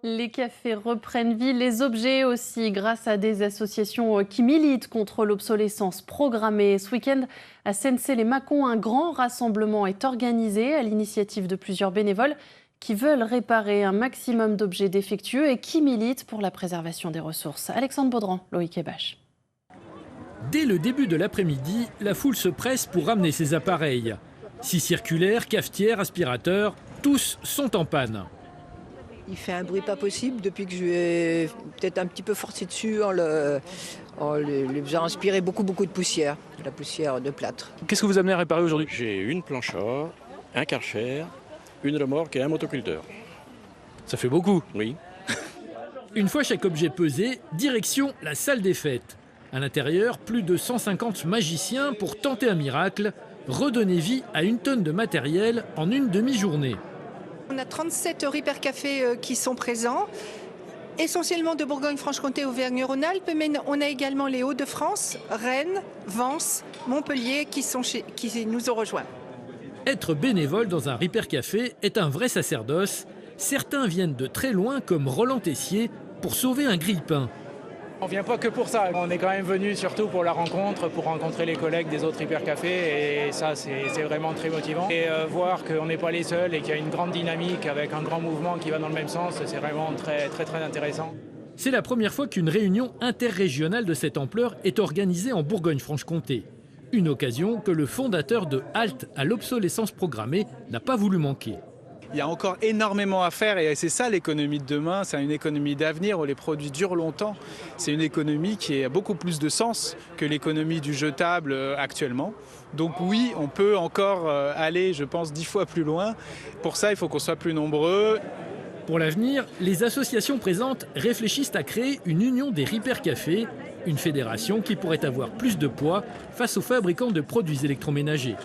Les cafés reprennent vie, les objets aussi, grâce à des associations qui militent contre l'obsolescence programmée. Ce week-end, à Sensey-les-Mâcons, un grand rassemblement est organisé à l'initiative de plusieurs bénévoles qui veulent réparer un maximum d'objets défectueux et qui militent pour la préservation des ressources. Alexandre Baudran, Loïc Ebache. Dès le début de l'après-midi, la foule se presse pour ramener ses appareils. Scie circulaires, cafetières, aspirateurs, tous sont en panne. Il fait un bruit pas possible depuis que je lui ai peut-être un petit peu forcé dessus en lui faisant inspirer beaucoup de poussière, de la poussière de plâtre. Qu'est-ce que vous amenez à réparer aujourd'hui? J'ai une planche à, un karcher, une remorque et un motoculteur. Ça fait beaucoup. Oui. Une fois chaque objet pesé, direction la salle des fêtes. À l'intérieur, plus de 150 magiciens pour tenter un miracle, redonner vie à une tonne de matériel en une demi-journée. On a 37 Repair Café qui sont présents, essentiellement de Bourgogne-Franche-Comté, Auvergne-Rhône-Alpes, mais on a également les Hauts-de-France, Rennes, Vence, Montpellier qui nous ont rejoints. Être bénévole dans un Repair Café est un vrai sacerdoce. Certains viennent de très loin, comme Roland Tessier, pour sauver un grille-pain. On vient pas que pour ça, on est quand même venu surtout pour la rencontre, pour rencontrer les collègues des autres Repair Café et ça c'est vraiment très motivant. Et voir qu'on n'est pas les seuls et qu'il y a une grande dynamique avec un grand mouvement qui va dans le même sens, c'est vraiment très intéressant. C'est la première fois qu'une réunion interrégionale de cette ampleur est organisée en Bourgogne-Franche-Comté. Une occasion que le fondateur de Halte à l'obsolescence programmée n'a pas voulu manquer. Il y a encore énormément à faire et c'est ça l'économie de demain, c'est une économie d'avenir où les produits durent longtemps. C'est une économie qui a beaucoup plus de sens que l'économie du jetable actuellement. Donc oui, on peut encore aller, je pense, 10 fois plus loin. Pour ça, il faut qu'on soit plus nombreux. Pour l'avenir, les associations présentes réfléchissent à créer une union des Repair Café, une fédération qui pourrait avoir plus de poids face aux fabricants de produits électroménagers.